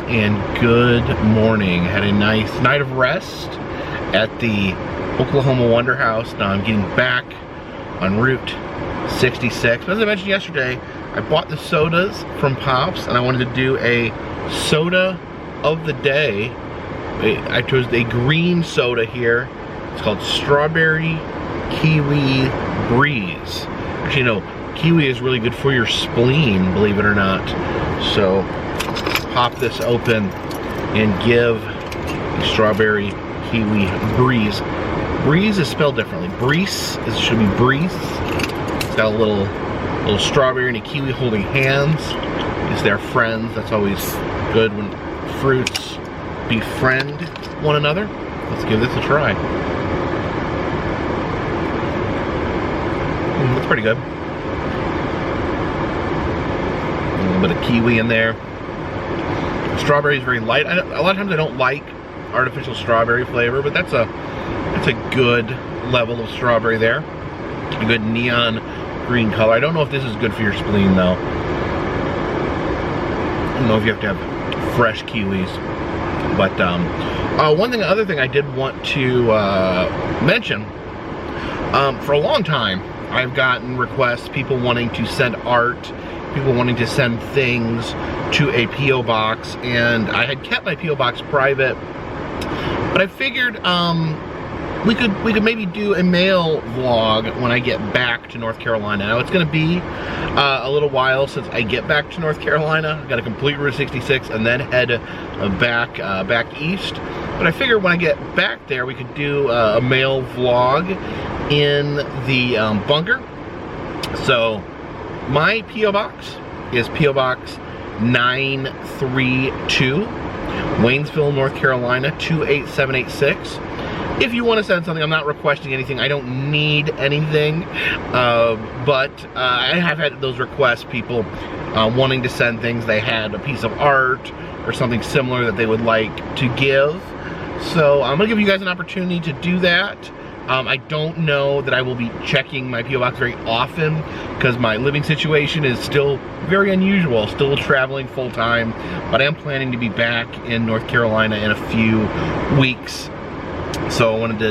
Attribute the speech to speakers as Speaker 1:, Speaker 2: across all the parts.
Speaker 1: and good morning. Had a nice night of rest at the Oklahoma Wonder House. Now I'm getting back on Route 66. But as I mentioned yesterday, I bought the sodas from Pops and I wanted to do a soda of the day. I chose a green soda here. It's called Strawberry Kiwi Breeze. Actually, no, kiwi is really good for your spleen, believe it or not. So, pop this open and give the Strawberry Kiwi Breeze. Breeze is spelled differently. Breeze should be Breeze. It's got a little strawberry and a kiwi holding hands. It's their friends. That's always good when fruits befriend one another. Let's give this a try. That's pretty good. A little bit of kiwi in there. Strawberry is very light. A lot of times I don't like artificial strawberry flavor, but that's a good level of strawberry there. A good neon green color. I don't know if this is good for your spleen though. I don't know if you have to have fresh kiwis. But other thing I did want to mention, for a long time I've gotten requests, people wanting to send art, people wanting to send things to a P.O. box, and I had kept my P.O. box private, but I figured we could maybe do a mail vlog when I get back to North Carolina. Now it's gonna be a little while since I get back to North Carolina. I've got to complete Route 66 and then head back east. But I figured when I get back there, we could do a mail vlog in the bunker. So my P.O. box is P.O. Box 932, Waynesville, North Carolina 28786. If you want to send something, I'm not requesting anything. I don't need anything, but I have had those requests, people wanting to send things. They had a piece of art or something similar that they would like to give. So I'm gonna give you guys an opportunity to do that. I don't know that I will be checking my P.O. box very often because my living situation is still very unusual, still traveling full time, but I am planning to be back in North Carolina in a few weeks. So I wanted to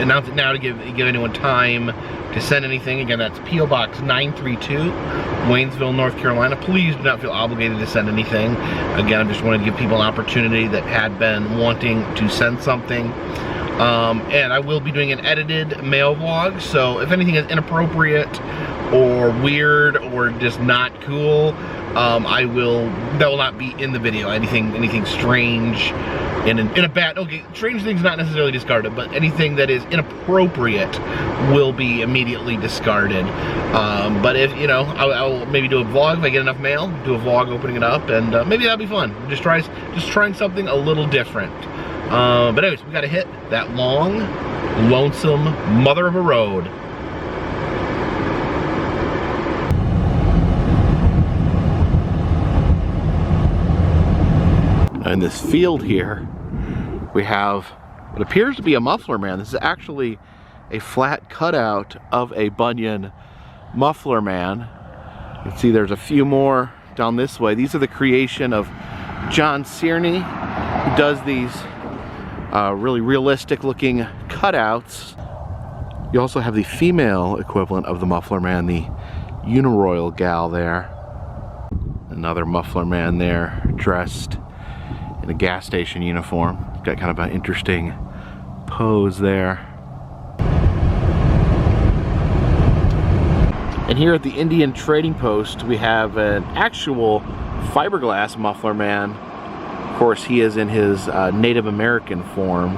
Speaker 1: announce it now to give anyone time to send anything. Again, that's P.O. Box 932, Waynesville, North Carolina. Please do not feel obligated to send anything. Again, I just wanted to give people an opportunity that had been wanting to send something. And I will be doing an edited mail vlog, so if anything is inappropriate or weird or just not cool, that will not be in the video. Anything strange in a bad, okay, strange things not necessarily discarded, but anything that is inappropriate will be immediately discarded. But if, you know, I'll maybe do a vlog if I get enough mail, do a vlog opening it up, and maybe that'll be fun. Just trying something a little different. But anyways, we gotta hit that long, lonesome mother of a road. In this field here, we have what appears to be a muffler man. This is actually a flat cutout of a Bunyan muffler man. You can see there's a few more down this way. These are the creation of John Searney, who does these really realistic looking cutouts. You also have the female equivalent of the muffler man, the Uniroyal gal there. Another muffler man there, dressed in a gas station uniform. Got kind of an interesting pose there. And here at the Indian Trading Post, we have an actual fiberglass muffler man. Of course, he is in his Native American form.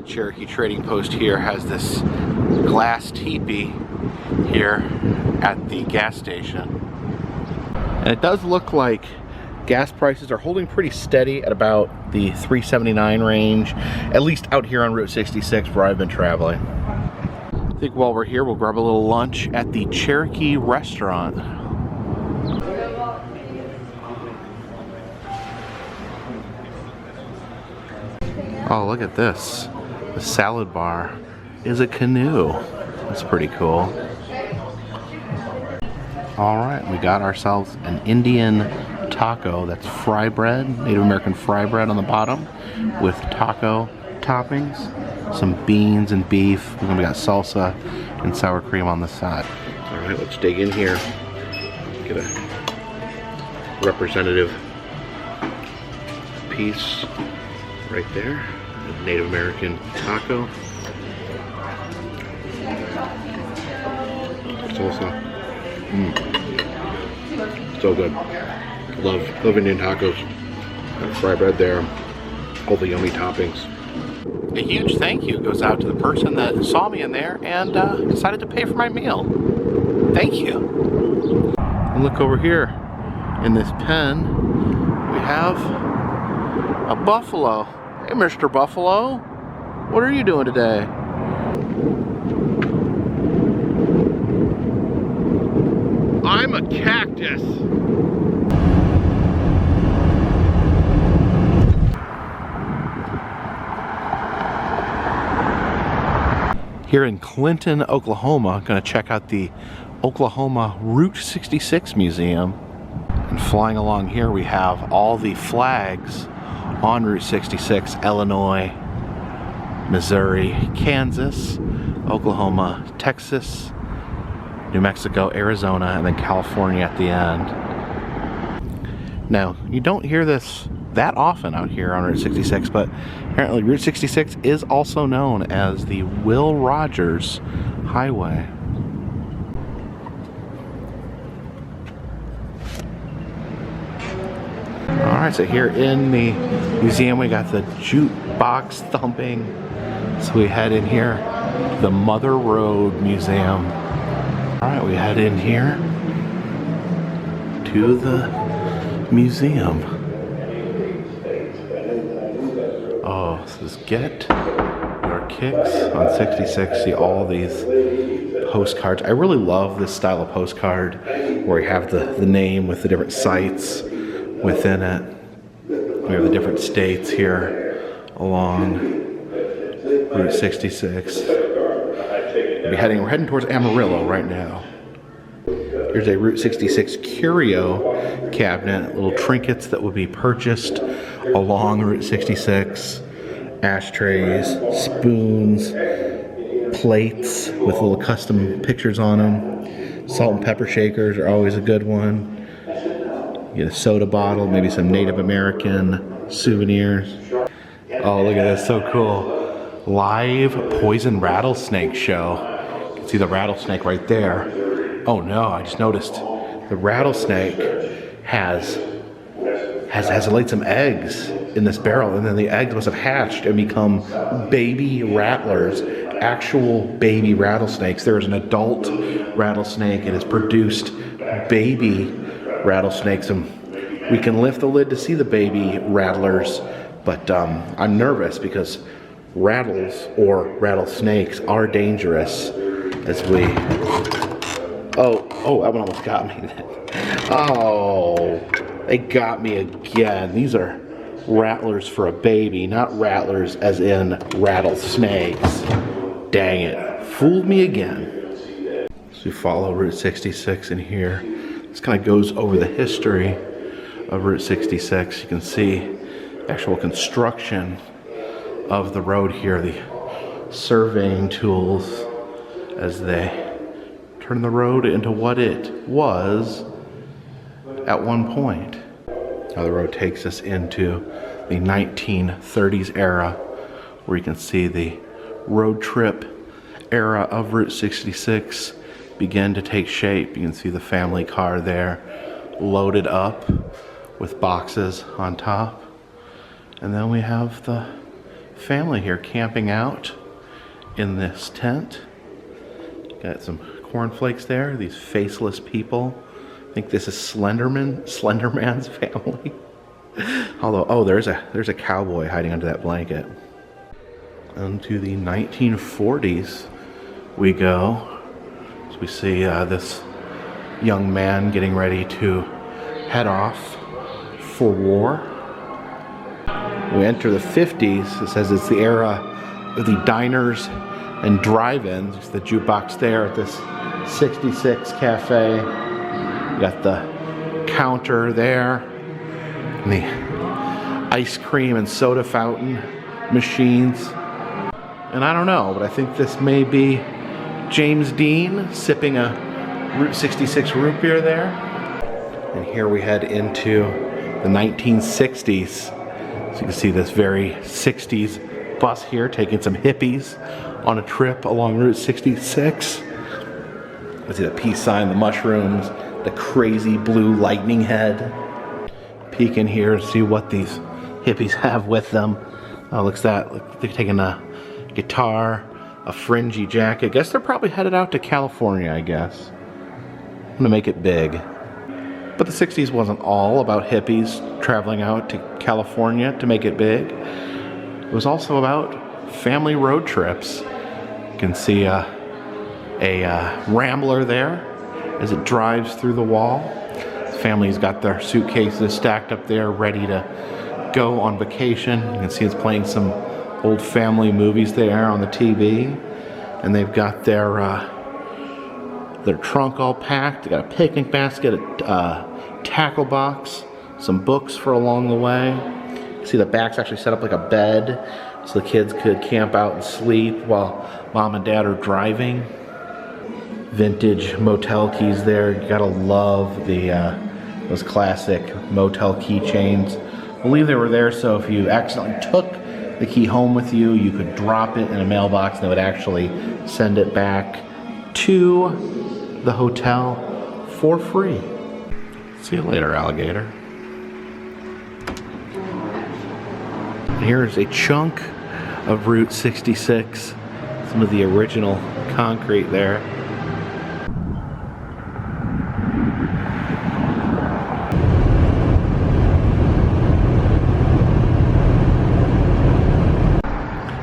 Speaker 1: Cherokee Trading Post here has this glass teepee here at the gas station. And it does look like gas prices are holding pretty steady at about the $3.79 range, at least out here on Route 66 where I've been traveling. I think while we're here, we'll grab a little lunch at the Cherokee Restaurant. Oh, look at this. The salad bar is a canoe. That's pretty cool. Alright, we got ourselves an Indian taco. That's fry bread, Native American fry bread on the bottom with taco toppings, some beans and beef, and then we got salsa and sour cream on the side. Alright, let's dig in here. Get a representative piece right there. A Native American taco. Salsa. So good. Love Indian tacos. Got fry bread there. All the yummy toppings. A huge thank you goes out to the person that saw me in there and decided to pay for my meal. Thank you. And look over here. In this pen, we have a buffalo. Hey, Mr. Buffalo. What are you doing today? I'm a cactus. Here in Clinton, Oklahoma, gonna check out the Oklahoma Route 66 Museum. And flying along here, we have all the flags on Route 66, Illinois, Missouri, Kansas, Oklahoma, Texas, New Mexico, Arizona, and then California at the end. Now, you don't hear this that often out here on Route 66, but apparently Route 66 is also known as the Will Rogers Highway. Alright, so here in the museum we got the jukebox thumping. So we head in here to the Mother Road Museum. Alright, we head in here to the museum. Oh, this is Get Your Kicks on 66. See all these postcards. I really love this style of postcard where you have the name with the different sites within it. We have the different states here along Route 66. We're heading towards Amarillo right now. Here's a Route 66 curio cabinet, little trinkets that would be purchased along Route 66. Ashtrays, spoons, plates with little custom pictures on them. Salt and pepper shakers are always a good one. You get a soda bottle, maybe some Native American souvenirs. Oh, look at this, so cool. Live poison rattlesnake show. You can see the rattlesnake right there. Oh no, I just noticed the rattlesnake has laid some eggs in this barrel, and then the eggs must have hatched and become baby rattlers, actual baby rattlesnakes. There is an adult rattlesnake. It has produced baby rattlesnakes, and we can lift the lid to see the baby rattlers, but I'm nervous because rattles or rattlesnakes are dangerous. As we oh, that one almost got me. Oh, they got me again. These are rattlers for a baby, not rattlers as in rattlesnakes. Dang it, fooled me again. So we follow Route 66 in here. This kind of goes over the history of Route 66. You can see actual construction of the road here, the surveying tools as they turn the road into what it was at one point. Now the road takes us into the 1930s era, where you can see the road trip era of Route 66 begin to take shape. You can see the family car there loaded up with boxes on top. And then we have the family here camping out in this tent. Got some cornflakes there, these faceless people. I think this is Slenderman's family. Although, oh, there's a cowboy hiding under that blanket. Into the 1940s we go. So we see this young man getting ready to head off for war. We enter the 50s. It says it's the era the diners and drive-ins. The jukebox there at this 66 Cafe. You got the counter there, and the ice cream and soda fountain machines. And I don't know, but I think this may be James Dean sipping a Route 66 root beer there. And here we head into the 1960s. So you can see this very 60s bus here taking some hippies on a trip along Route 66. Let's see the peace sign, the mushrooms, the crazy blue lightning head. Peek in here and see what these hippies have with them. Oh, looks that. Look, they're taking a guitar, a fringy jacket. I guess they're probably headed out to California, I guess. I'm gonna make it big. But the 60s wasn't all about hippies traveling out to California to make it big. It was also about family road trips. You can see a Rambler there as it drives through the wall. The family's got their suitcases stacked up there ready to go on vacation. You can see it's playing some old family movies there on the TV. And they've got their trunk all packed. They got a picnic basket, a tackle box, some books for along the way. You see the back's actually set up like a bed so the kids could camp out and sleep while mom and dad are driving. Vintage motel keys there. You gotta love those classic motel keychains. I believe they were there so if you accidentally took the key home with you, you could drop it in a mailbox and they would actually send it back to the hotel for free. See you later, alligator. Here's a chunk of Route 66. Some of the original concrete there.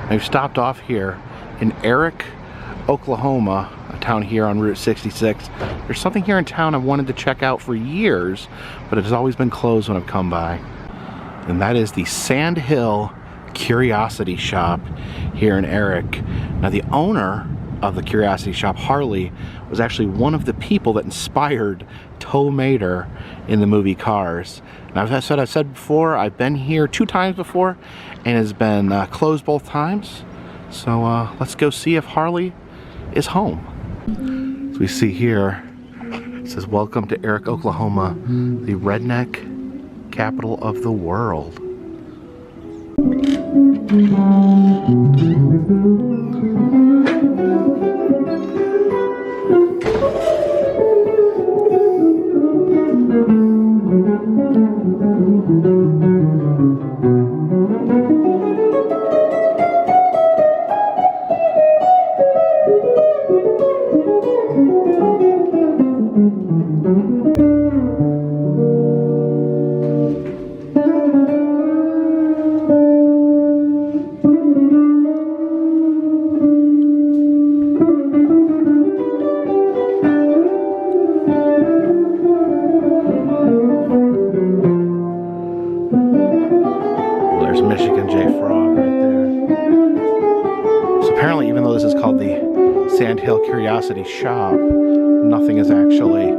Speaker 1: I've stopped off here in Eric, Oklahoma, a town here on Route 66. There's something here in town I've wanted to check out for years, but it has always been closed when I've come by. And that is the Sandhill Curiosity Shop here in Eric. Now the owner of the Curiosity Shop, Harley, was actually one of the people that inspired Tow Mater in the movie Cars. Now as I've said before, I've been here 2 times before and has been closed both times. So let's go see if Harley is home. As we see here, it says, "Welcome to Eric, Oklahoma, the redneck capital of the world." Sandhill Curiosity Shop, nothing is actually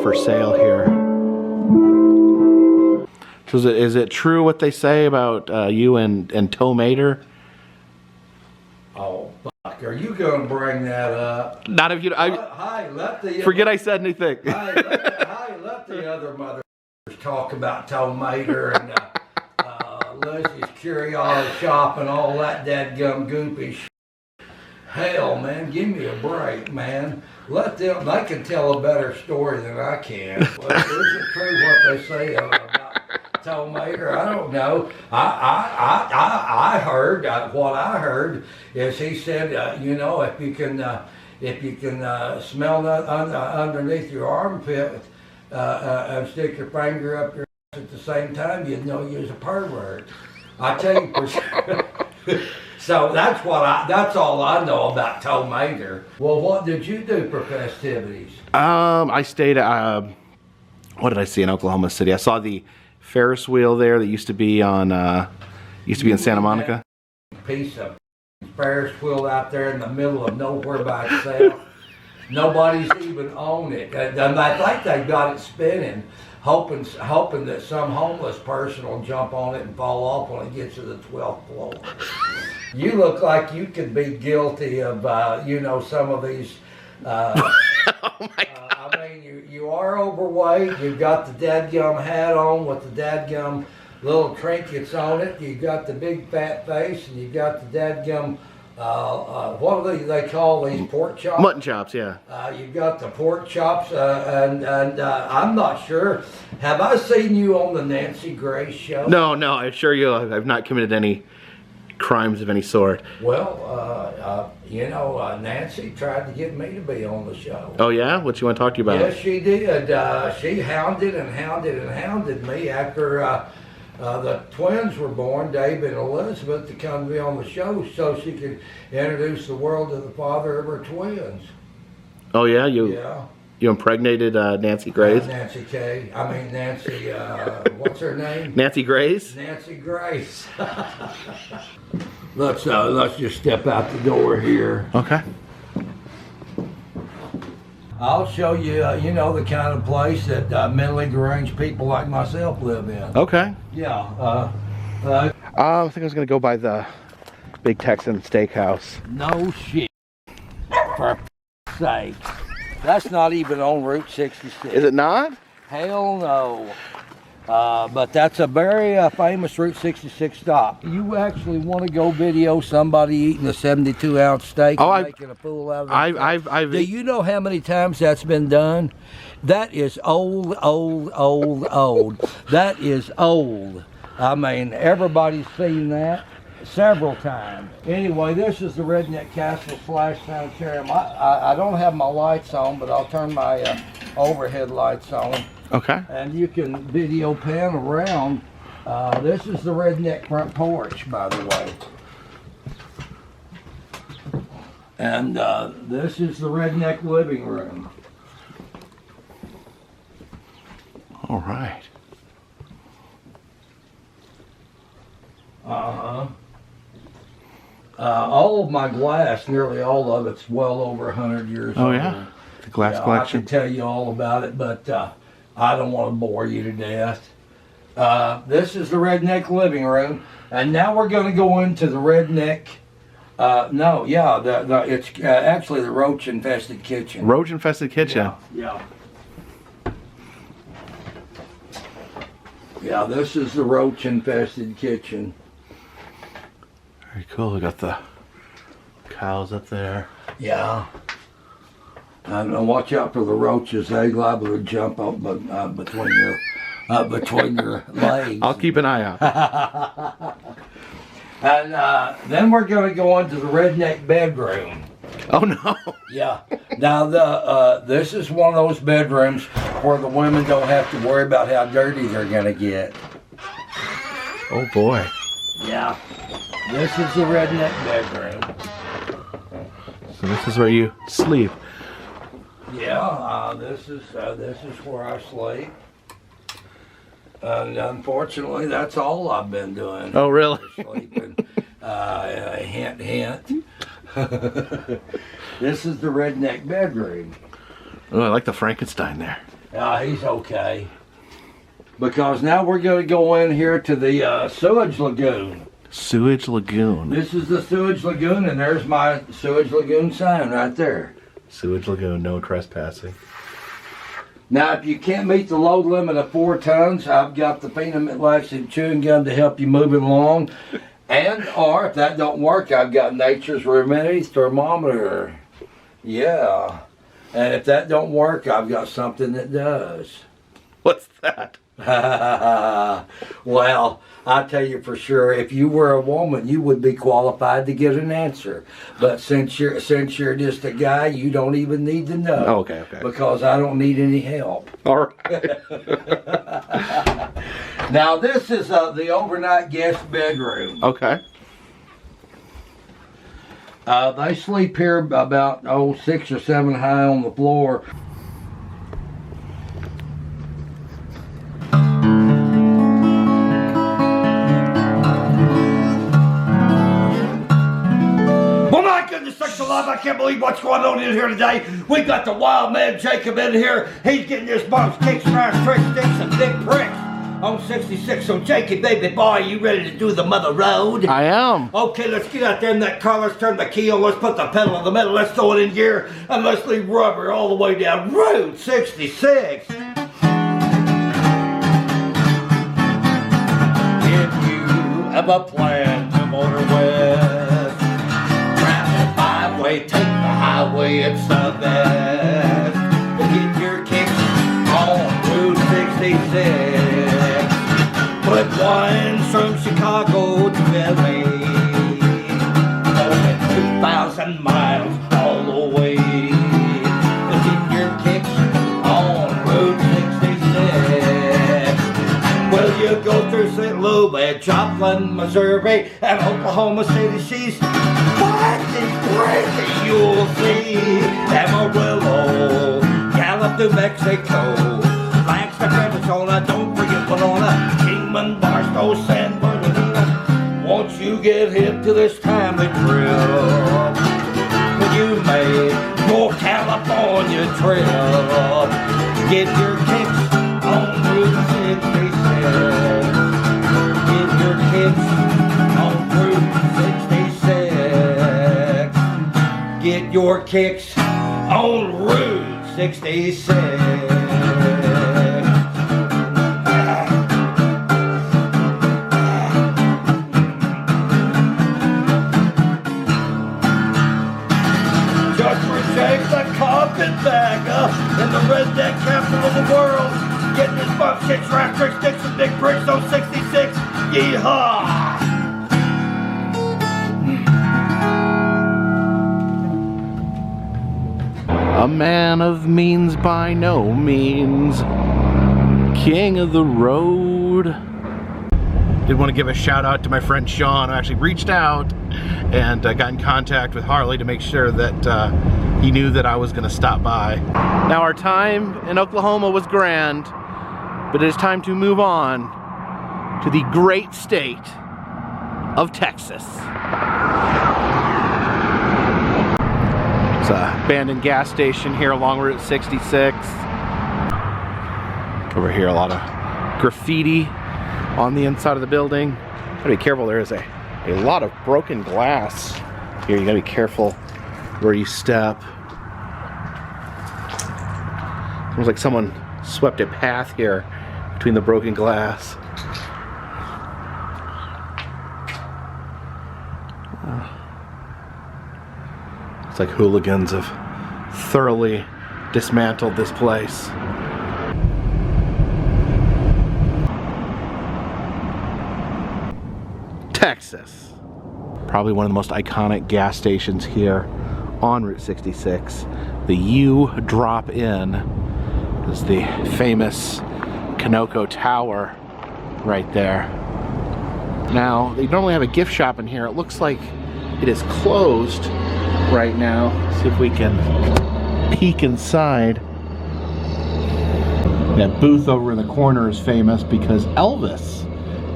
Speaker 1: for sale here. So is it true what they say about you and Tow Mater?
Speaker 2: Oh, fuck, are you going to bring that up?
Speaker 1: Not if you... forget I said anything.
Speaker 2: Let the other mothers talk about Tow Mater and Lizzie's Curiosity Shop and all that dadgum goopy shit. Hell, man, give me a break, man. Let them, they can tell a better story than I can. Well, is it true what they say about Tow Mater? I don't know. I heard, what I heard is he said, you know, if you can smell that underneath your armpit and stick your finger up your ass at the same time, you'd know you was a pervert. I tell you for sure. So that's all I know about Tow Mater. Well, what did you do for festivities?
Speaker 1: I stayed at, what did I see in Oklahoma City? I saw the Ferris wheel there that used to be in Santa Monica.
Speaker 2: Piece of Ferris wheel out there in the middle of nowhere by itself. Nobody's even on it. And I think they got it spinning, hoping that some homeless person will jump on it and fall off when it gets to the 12th floor. You look like you could be guilty of, some of these.
Speaker 1: Oh my God.
Speaker 2: I mean, you are overweight. You've got the dadgum hat on with the dadgum little trinkets on it. You got the big fat face, and you got the dadgum. What do they call these, pork chops?
Speaker 1: Mutton chops, yeah.
Speaker 2: You got the pork chops, and I'm not sure. Have I seen you on the Nancy Grace show?
Speaker 1: No, I assure you, I've not committed any crimes of any sort.
Speaker 2: Well, Nancy tried to get me to be on the show.
Speaker 1: Oh yeah? What you want to talk to you about?
Speaker 2: Yes, she did. She hounded me after the twins were born, Dave and Elizabeth, to come to be on the show so she could introduce the world to the father of her twins.
Speaker 1: Oh yeah?
Speaker 2: Yeah.
Speaker 1: You impregnated Nancy Grace?
Speaker 2: Nancy, what's her name?
Speaker 1: Nancy Grace?
Speaker 2: Nancy Grace. Let's just step out the door here.
Speaker 1: Okay.
Speaker 2: I'll show you, the kind of place that mentally deranged people like myself live in.
Speaker 1: Okay.
Speaker 2: Yeah.
Speaker 1: I think I was going to go by the big Texan Steakhouse.
Speaker 2: No shit. For sake. That's not even on Route 66.
Speaker 1: Is it not?
Speaker 2: Hell no. But that's a very famous Route 66 stop. You actually want to go video somebody eating a 72-ounce steak and making a fool out of it? Do you know how many times that's been done? That is old. That is old. I mean, everybody's seen that several times. Anyway, this is the Redneck Castle / Sanitarium. I don't have my lights on, but I'll turn my overhead lights on.
Speaker 1: Okay.
Speaker 2: And you can video pan around. This is the Redneck front porch, by the way. And this is the Redneck living room.
Speaker 1: All right.
Speaker 2: All of my glass, nearly all of it's well over 100 years old.
Speaker 1: Oh yeah? The glass collection?
Speaker 2: I could tell you all about it, but I don't want to bore you to death. This is the Redneck living room, and now we're going to go into the Redneck. It's actually the roach-infested kitchen.
Speaker 1: Roach-infested kitchen.
Speaker 2: Yeah. Yeah, this is the roach-infested kitchen.
Speaker 1: Very cool. We got the cows up there.
Speaker 2: Yeah. And watch out for the roaches. They're liable to jump up between your legs.
Speaker 1: I'll keep an eye out.
Speaker 2: And then we're going to go into the Redneck Bedroom.
Speaker 1: Oh no.
Speaker 2: Yeah. Now this is one of those bedrooms where the women don't have to worry about how dirty they're going to get.
Speaker 1: Oh boy.
Speaker 2: Yeah. This is the Redneck Bedroom.
Speaker 1: So this is where you sleep.
Speaker 2: Yeah, this is where I sleep. And unfortunately, that's all I've been doing.
Speaker 1: Oh, really?
Speaker 2: Sleeping. Hint, hint. This is the Redneck Bedroom.
Speaker 1: Oh, I like the Frankenstein there.
Speaker 2: He's okay. Because now we're going to go in here to the Sewage Lagoon.
Speaker 1: Sewage Lagoon.
Speaker 2: This is the Sewage Lagoon, and there's my Sewage Lagoon sign right there.
Speaker 1: Sewage Lagoon, no trespassing.
Speaker 2: Now, if you can't meet the load limit of 4 tons, I've got the peanut laxative chewing gum to help you move it along. Or if that don't work, I've got Nature's Remedy thermometer. Yeah. And if that don't work, I've got something that does.
Speaker 1: What's that?
Speaker 2: Well, I tell you for sure, if you were a woman, you would be qualified to get an answer. But since you're just a guy, you don't even need to know.
Speaker 1: Oh, okay.
Speaker 2: Because I don't need any help.
Speaker 1: All right.
Speaker 2: Now this is the overnight guest bedroom.
Speaker 1: Okay.
Speaker 2: They sleep here about 6 or 7 high on the floor. Bob, I can't believe what's going on in here today. We got the wild man Jacob in here. He's getting his bumps, kicks, rice, tricks, sticks, and big pricks on 66. So Jacob, baby boy, you ready to do the mother road?
Speaker 1: I am.
Speaker 2: Okay, let's get out there in that car. Let's turn the key on. Let's put the pedal in the metal. Let's throw it in gear. And let's leave rubber all the way down Route 66. If you ever plan to motor west, grab the byway, take the highway, it's the best. Get your kicks on Route 66. Put wines from Chicago to LA. Only 2,000 miles all the way. Get your kicks on Route 66. Well, you go through St. Louis, and Joplin, Missouri, and Oklahoma City. She's mighty crazy, you'll see. Amarillo, Gallup, New Mexico, Flagstaff, Arizona, don't forget Winona, Kingman, Barstow, San Bernardino. Once you get hip to this timely trip, when you made your California trip, get your kicks on Route 66. Get your kicks on Route 66. Get your kicks on Route 66. The Carpetbagger in the redneck capital of the world, getting his bump, shit, rap, tricks, sticks, and big bricks on 66. Yeehaw!
Speaker 1: A man of means by no means, king of the road. Did want to give a shout out to my friend Sean, who actually reached out and got in contact with Harley to make sure that he knew that I was going to stop by. Now, our time in Oklahoma was grand, but it is time to move on to the great state of Texas. It's an abandoned gas station here along Route 66. Over here, a lot of graffiti on the inside of the building. Gotta be careful, there is a lot of broken glass here. You gotta be careful where you step. Seems like someone swept a path here between the broken glass. It's like hooligans have thoroughly dismantled this place. Texas. Probably one of the most iconic gas stations here on Route 66. The U drop in is the famous Conoco Tower right there. Now, they normally have a gift shop in here. It looks like it is closed right now. Let's see if we can peek inside. That booth over in the corner is famous because Elvis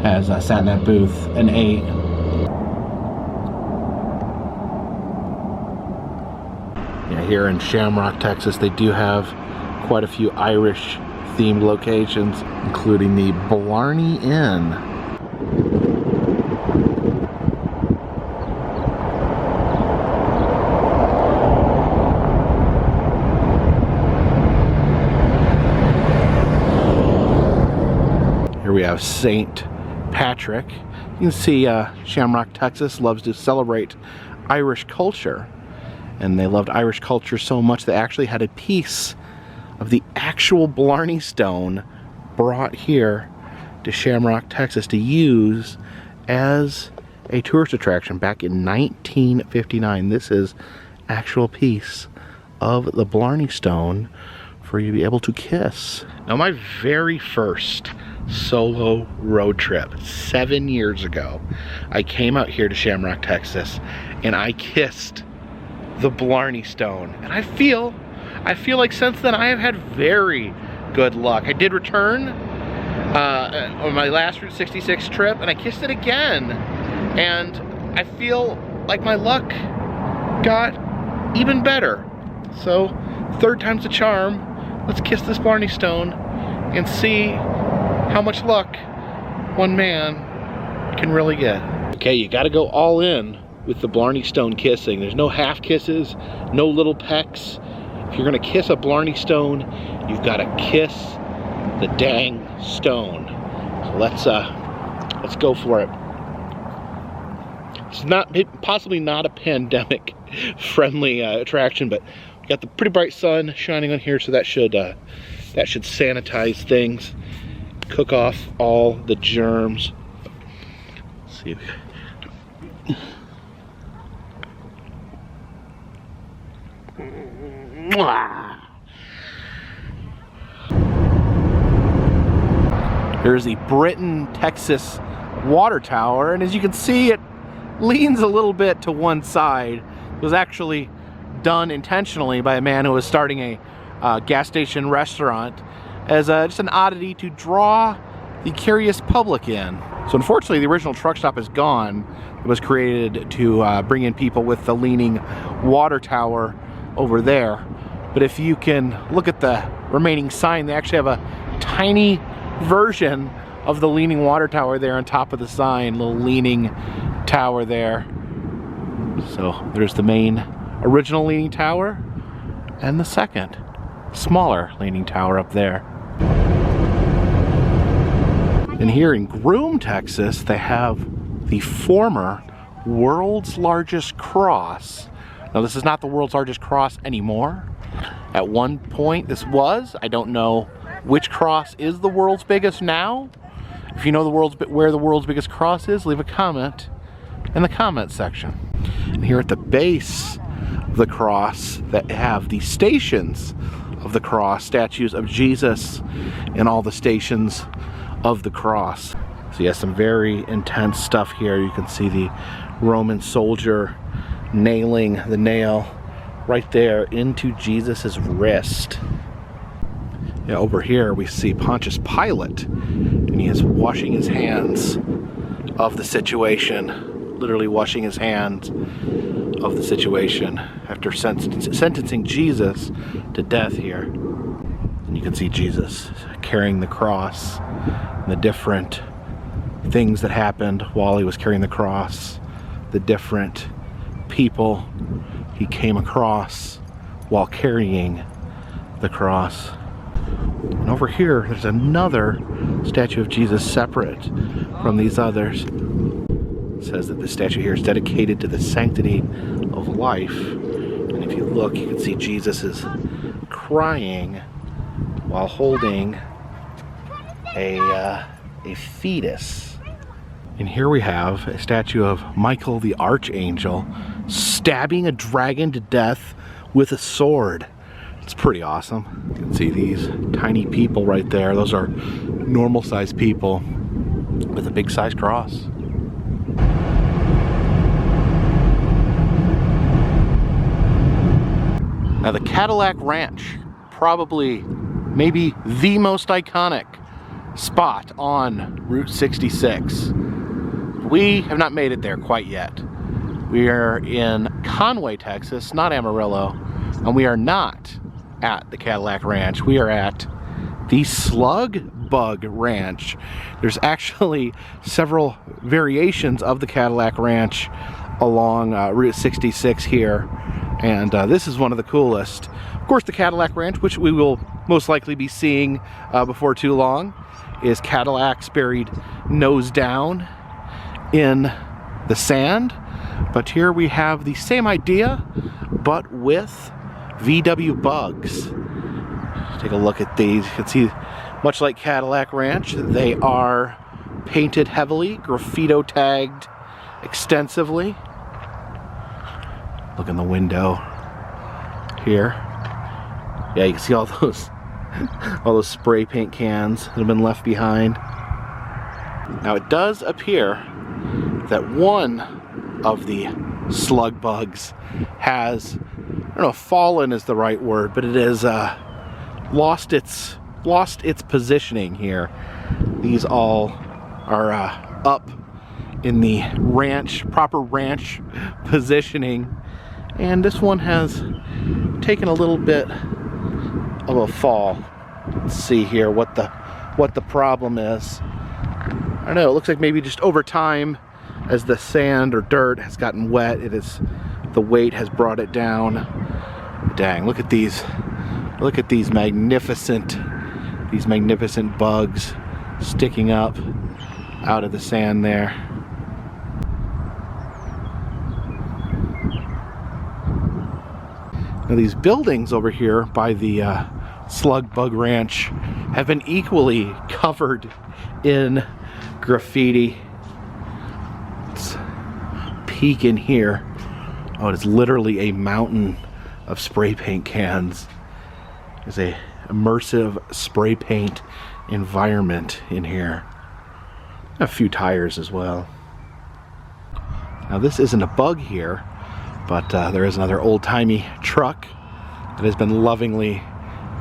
Speaker 1: has sat in that booth and ate. Yeah, here in Shamrock, Texas, they do have quite a few Irish themed locations, including the Blarney Inn. Here we have St. Patrick. You can see Shamrock, Texas loves to celebrate Irish culture, and they loved Irish culture so much they actually had a piece of the actual Blarney Stone brought here to Shamrock, Texas to use as a tourist attraction back in 1959. This is actual piece of the Blarney Stone for you to be able to kiss. Now, my very first solo road trip 7 years ago, I came out here to Shamrock, Texas, and I kissed the Blarney Stone, and I feel like since then I have had very good luck. I did return on my last Route 66 trip, and I kissed it again, and I feel like my luck got even better. So, third time's the charm. Let's kiss this Blarney Stone and see how much luck one man can really get. Okay, you gotta go all in with the Blarney Stone kissing. There's no half kisses, no little pecks. If you're gonna kiss a Blarney Stone, you've gotta kiss the dang stone. So let's go for it. It's possibly not a pandemic friendly attraction, but we got the pretty bright sun shining on here, so that should sanitize things, cook off all the germs. Let's see. Here's the Britton, Texas water tower, and as you can see, it leans a little bit to one side. It was actually done intentionally by a man who was starting a gas station restaurant as just an oddity to draw the curious public in. So unfortunately, the original truck stop is gone. It was created to bring in people with the leaning water tower over there. But if you can look at the remaining sign, they actually have a tiny version of the leaning water tower there on top of the sign, little leaning tower there. So there's the main original leaning tower and the second smaller leaning tower up there. And here in Groom, Texas, they have the former world's largest cross. Now this is not the world's largest cross anymore. At one point this was. I don't know which cross is the world's biggest now. If you know where the world's biggest cross is, leave a comment in the comment section. And here at the base of the cross, that have the stations of the cross, statues of Jesus in all the stations of the cross. So you have some very intense stuff here. You can see the Roman soldier nailing the nail right there into Jesus's wrist. Yeah, over here we see Pontius Pilate, and he is washing his hands of the situation, literally washing his hands of the situation after sentencing Jesus to death here. And you can see Jesus carrying the cross and the different things that happened while he was carrying the cross, the different people he came across while carrying the cross. And over here, there's another statue of Jesus separate from these others. It says that the statue here is dedicated to the sanctity of life. And if you look, you can see Jesus is crying while holding a fetus. And here we have a statue of Michael the Archangel stabbing a dragon to death with a sword. It's pretty awesome. You can see these tiny people right there. Those are normal sized people with a big sized cross. Now the Cadillac Ranch, probably maybe the most iconic spot on Route 66. We have not made it there quite yet. We are in Conway, Texas, not Amarillo, and we are not at the Cadillac Ranch. We are at the Slug Bug Ranch. There's actually several variations of the Cadillac Ranch along Route 66 here, and this is one of the coolest. Of course, the Cadillac Ranch, which we will most likely be seeing before too long, is Cadillacs buried nose down in the sand. But here we have the same idea, but with VW bugs. Take a look at these. You can see, much like Cadillac Ranch, they are painted heavily, graffito tagged extensively. Look in the window here. Yeah, you can see all those spray paint cans that have been left behind. Now it does appear that one of the slug bugs has, I don't know if fallen is the right word, but it has lost its positioning here. These all are up in the ranch, proper ranch positioning, And this one has taken a little bit of a fall. Let's see here what the problem is. I don't know, it looks like maybe just over time, as the sand or dirt has gotten wet, the weight has brought it down. Dang, look at these magnificent bugs sticking up out of the sand there. Now these buildings over here by the Slug Bug Ranch have been equally covered in graffiti. Let's peek in here. Oh, it's literally a mountain of spray paint cans. There's a immersive spray paint environment in here. A few tires as well. Now this isn't a bug here, but there is another old-timey truck that has been lovingly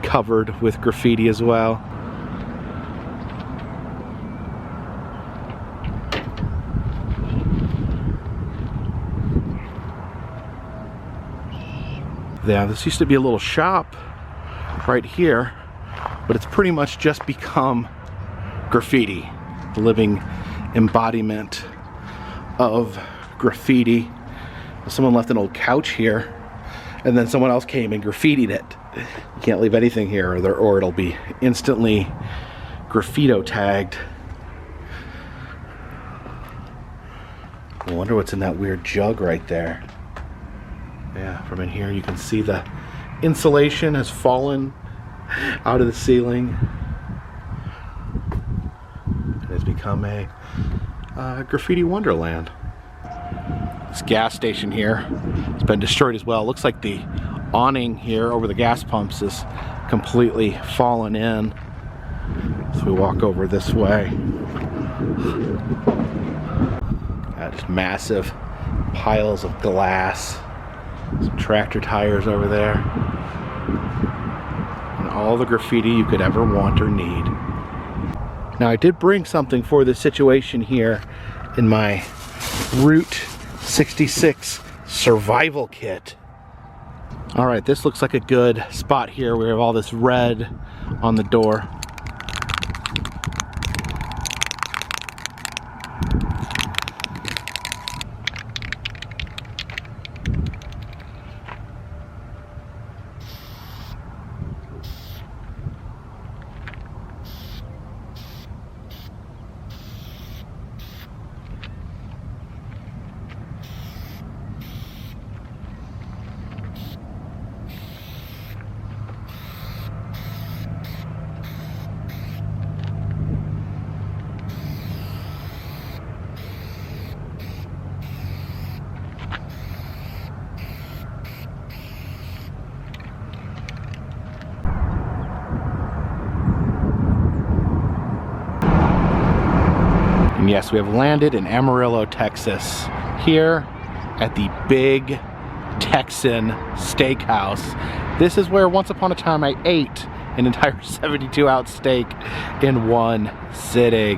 Speaker 1: covered with graffiti as well. Yeah, this used to be a little shop right here, but it's pretty much just become graffiti. The living embodiment of graffiti. Someone left an old couch here, and then someone else came and graffitied it. You can't leave anything here, or it'll be instantly graffito tagged. I wonder what's in that weird jug right there. Yeah, from in here you can see the insulation has fallen out of the ceiling. It has become a graffiti wonderland. This gas station here has been destroyed as well. Looks like the awning here over the gas pumps is completely fallen in. So we walk over this way. Just massive piles of glass. Some tractor tires over there. And all the graffiti you could ever want or need. Now I did bring something for this situation here in my Route 66 survival kit. Alright, this looks like a good spot here. We have all this red on the door. And yes, we have landed in Amarillo, Texas, here at the Big Texan Steakhouse. This is where once upon a time I ate an entire 72-ounce steak in one sitting.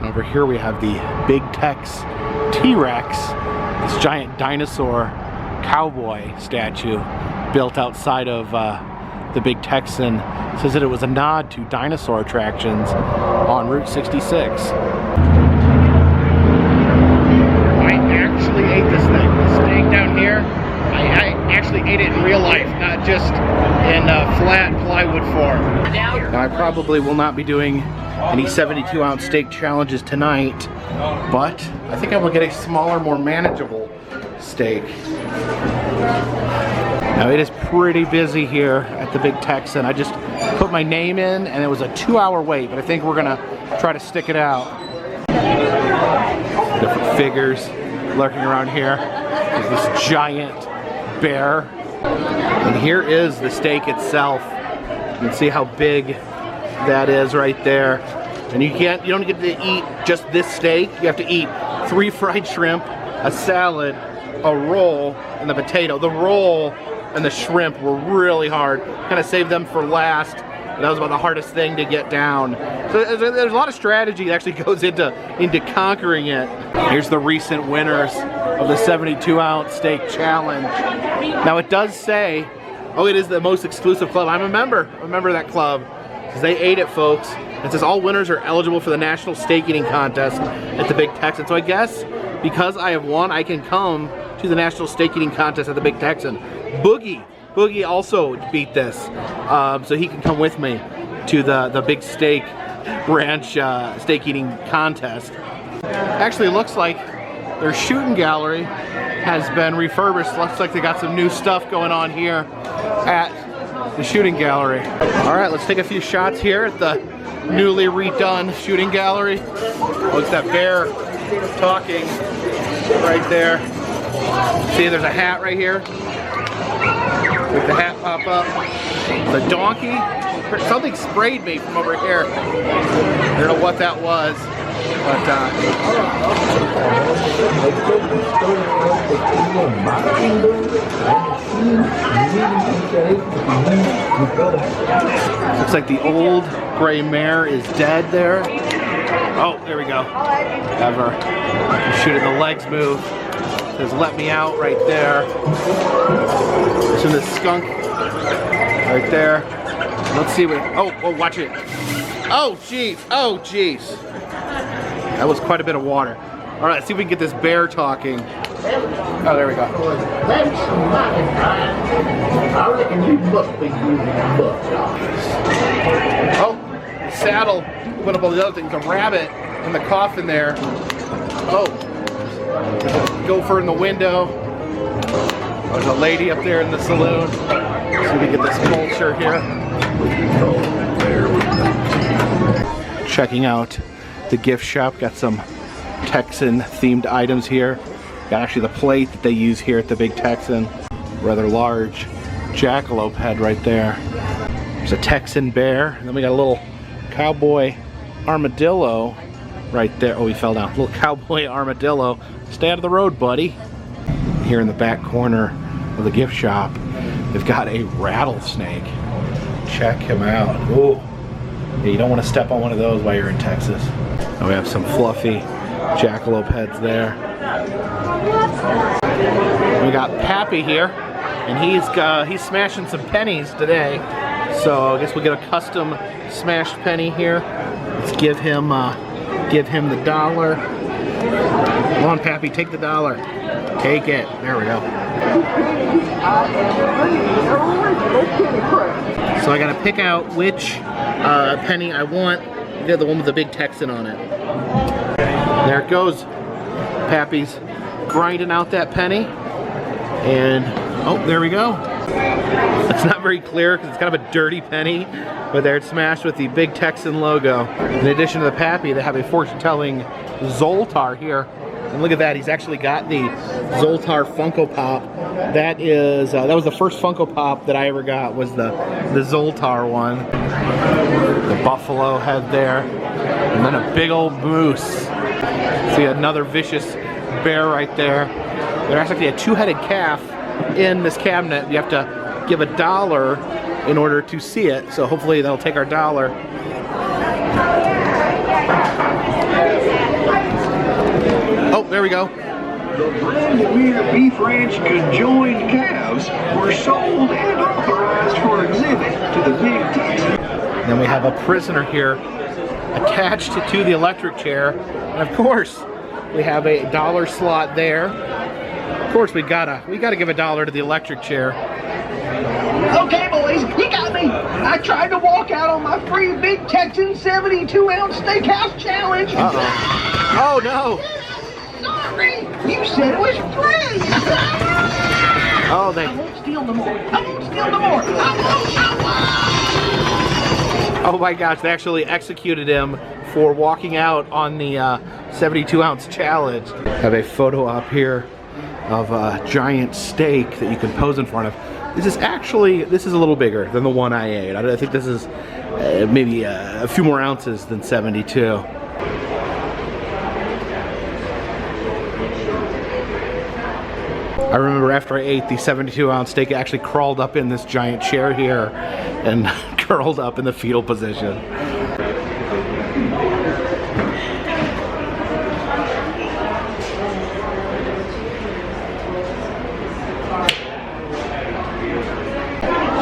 Speaker 1: And over here we have the Big Tex T-Rex, this giant dinosaur cowboy statue built outside of the Big Texan. It says that it was a nod to dinosaur attractions on Route 66. I actually ate this thing. The steak down here, I actually ate it in real life, not just in flat plywood form. Now I probably will not be doing any 72-ounce steak challenges tonight, but I think I will get a smaller, more manageable steak. Now it is pretty busy here at the Big Texan. I just put my name in and it was a 2-hour wait, but I think we're gonna try to stick it out. Different figures lurking around here. There's this giant bear. And here is the steak itself. You can see how big that is right there. And you don't get to eat just this steak. You have to eat 3 fried shrimp, a salad, a roll, and the potato. The roll and the shrimp were really hard. Kind of saved them for last That was about the hardest thing to get down. So there's a lot of strategy that actually goes into conquering it. Here's the recent winners of the 72-ounce steak challenge. Now it does say, oh, it is the most exclusive club. I'm a member of that club. Because they ate it, folks. It says all winners are eligible for the National Steak Eating Contest at the Big Texan. So I guess because I have won, I can come to the National Steak Eating Contest at the Big Texan. Boogie also beat this, so he can come with me to the Big Steak Ranch steak eating contest. Actually, it looks like their shooting gallery has been refurbished. Looks like they got some new stuff going on here at the shooting gallery. All right, let's take a few shots here at the newly redone shooting gallery. Oh, it's that bear talking right there. See, there's a hat right here. With the hat pop up. The donkey, something sprayed me from over here. I don't know what that was, but looks like the old gray mare is dead there. Oh, there we go. Ever. Shoot it, the legs move. Says let me out right there. There's the skunk right there. Let's see what, oh, watch it. Oh jeez, That was quite a bit of water. All right, let's see if we can get this bear talking. Oh, there we go. Oh, saddle. Put up all the other things. A rabbit in the coffin there. Oh. Gopher in the window. There's a lady up there in the saloon. So we get this culture here. Checking out the gift shop. Got some Texan themed items here. Got actually the plate that they use here at the Big Texan. Rather large jackalope head right there. There's a Texan bear. And then we got a little cowboy armadillo right there. Oh, he fell down. Little cowboy armadillo. Stay out of the road, buddy. Here in the back corner of the gift shop, they've got a rattlesnake. Check him out. Ooh. Yeah, you don't want to step on one of those while you're in Texas. And we have some fluffy jackalope heads there. We got Pappy here, and he's smashing some pennies today. So I guess we'll get a custom smashed penny here. Let's give him the dollar. Come on, Pappy, take the dollar. Take it. There we go. So I gotta pick out which penny I want. Get the one with the Big Texan on it. There it goes. Pappy's grinding out that penny. And, oh, there we go. It's not very clear because it's kind of a dirty penny, but there it's smashed with the Big Texan logo. In addition to the Pappy, they have a fortune-telling Zoltar here. And look at that, he's actually got the Zoltar Funko Pop. That was the first Funko Pop that I ever got, was the Zoltar one. The buffalo head there. And then a big old moose. See another vicious bear right there. There's actually a two-headed calf in this cabinet. You have to give $1 in order to see it. So hopefully they'll take our dollar. Oh, there we go.
Speaker 3: The Vladimir Beef Ranch conjoined calves were sold and authorized for exhibit to the Big Texan.
Speaker 1: Then we have a prisoner here attached to the electric chair. And of course, we have a $1 slot there. Of course, we gotta give $1 to the electric chair.
Speaker 3: Okay, boys, you got me. I tried to walk out on my free Big Texan 72-ounce steakhouse challenge.
Speaker 1: Uh-oh. Oh, no.
Speaker 3: Sorry, you said it was free.
Speaker 1: Oh, they...
Speaker 3: I won't steal no more. I won't steal no more. I won't.
Speaker 1: Oh my gosh, they actually executed him for walking out on the 72-ounce challenge. I have a photo up here of a giant steak that you can pose in front of. This is a little bigger than the one I ate. I think this is maybe a few more ounces than 72. I remember after I ate the 72-ounce steak, it actually crawled up in this giant chair here and curled up in the fetal position.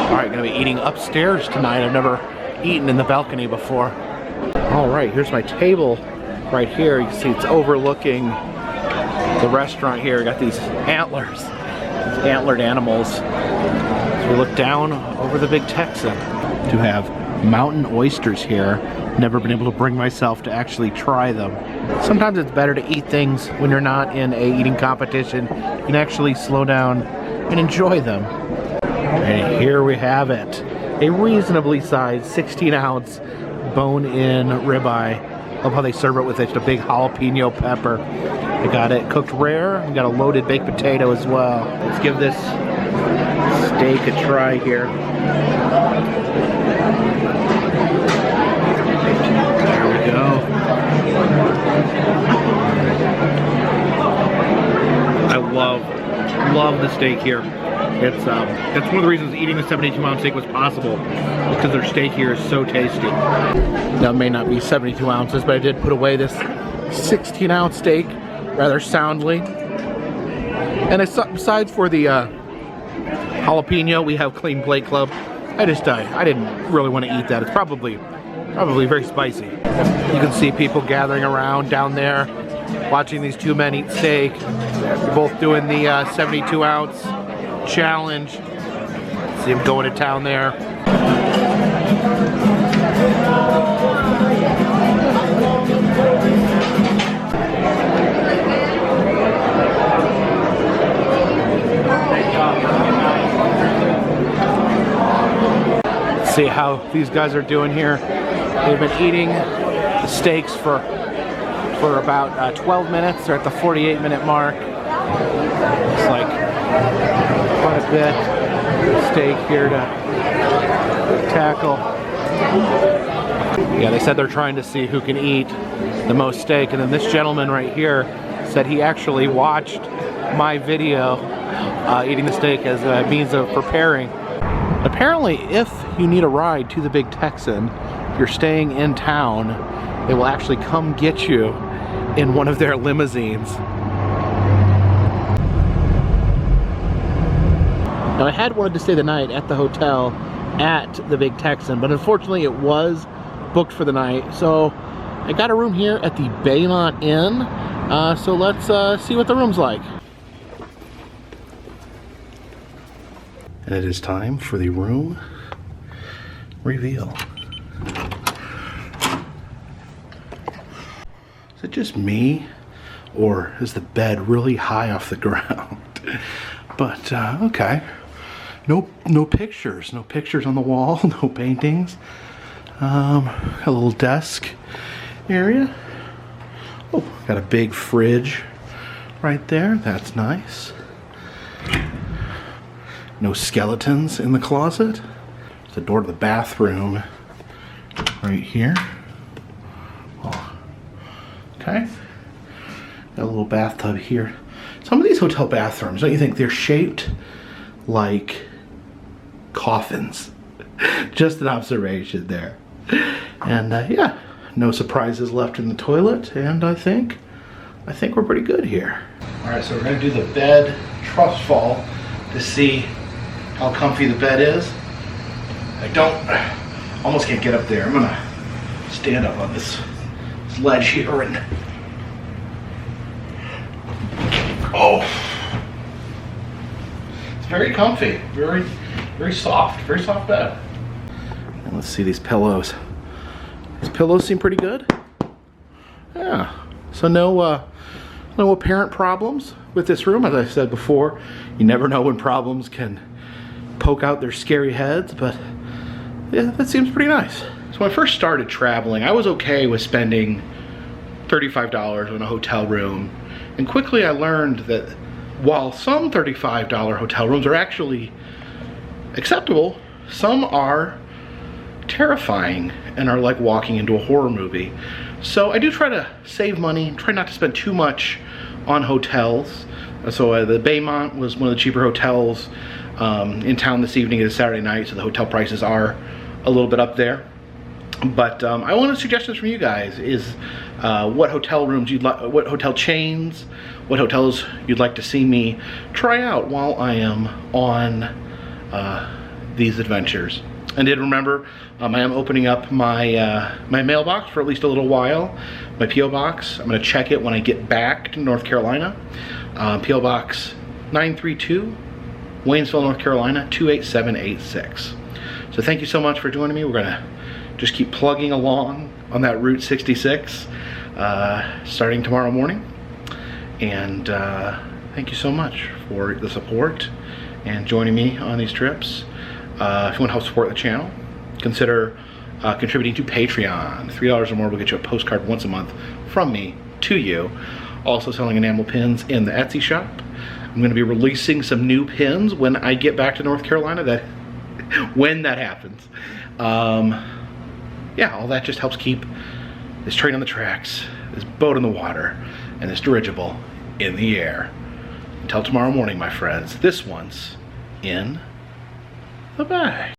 Speaker 1: Alright, gonna be eating upstairs tonight. I've never eaten in the balcony before. Alright, here's my table right here. You can see it's overlooking the restaurant here. We got these antlers, these antlered animals. So we look down over the Big Texan. To have mountain oysters here. Never been able to bring myself to actually try them. Sometimes it's better to eat things when you're not in a eating competition. You can actually slow down and enjoy them. And here we have it. A reasonably sized 16-ounce bone-in ribeye. Love how they serve it with just a big jalapeno pepper. I got it cooked rare. We got a loaded baked potato as well. Let's give this steak a try here. There we go. I love the steak here. It's that's one of the reasons eating the 72-ounce steak was possible, because their steak here is so tasty. Now it may not be 72 ounces, but I did put away this 16-ounce steak rather soundly. And besides for the jalapeno, we have Clean Plate Club. I didn't really want to eat that. It's probably very spicy. You can see people gathering around down there, watching these two men eat steak. They're both doing the 72-ounce challenge. See them going to town there. See how these guys are doing here. They've been eating the steaks for about 12 minutes. They're at the 48-minute mark. It's like quite a bit of steak here to tackle. Yeah, they said they're trying to see who can eat the most steak. And then this gentleman right here said he actually watched my video eating the steak as a means of preparing. Apparently, if you need a ride to the Big Texan, if you're staying in town, they will actually come get you in one of their limousines. Now, I had wanted to stay the night at the hotel at the Big Texan, but unfortunately it was booked for the night. So I got a room here at the Baymont Inn. So let's see what the room's like. And it is time for the room reveal. Is it just me, or is the bed really high off the ground? But okay, no pictures on the wall, no paintings. A little desk area. Oh, got a big fridge right there. That's nice. No skeletons in the closet. There's the door to the bathroom right here. Oh. Okay. Got a little bathtub here. Some of these hotel bathrooms, don't you think they're shaped like coffins? Just an observation there. And yeah, no surprises left in the toilet, and I think we're pretty good here. All right, so we're gonna do the bed trust fall to see how comfy the bed is. Almost can't get up there. I'm gonna stand up on this ledge here and, oh, it's very comfy, very soft bed. And let's see these pillows. These pillows seem pretty good. Yeah, so no apparent problems with this room. As I said before, you never know when problems can poke out their scary heads, but yeah, that seems pretty nice. So when I first started traveling, I was okay with spending $35 on a hotel room, and quickly I learned that while some $35 hotel rooms are actually acceptable, some are terrifying and are like walking into a horror movie. So I do try to save money, try not to spend too much on hotels. So the Baymont was one of the cheaper hotels in town this evening. It is Saturday night, so the hotel prices are a little bit up there. But I wanted suggestions from you guys. Is what hotel rooms you'd like, what hotel chains, what hotels you'd like to see me try out while I am on these adventures. And did remember, I am opening up my my mailbox for at least a little while. My P.O. box. I'm going to check it when I get back to North Carolina. P.O. Box 932, Waynesville, North Carolina 28786. So thank you so much for joining me. We're going to just keep plugging along on that Route 66 starting tomorrow morning. And thank you so much for the support and joining me on these trips. If you want to help support the channel, consider contributing to Patreon. $3 or more will get you a postcard once a month from me to you. Also selling enamel pins in the Etsy shop. I'm going to be releasing some new pins when I get back to North Carolina. When that happens. Yeah, all that just helps keep this train on the tracks, this boat in the water, and this dirigible in the air. Until tomorrow morning, my friends, this one's in the bag.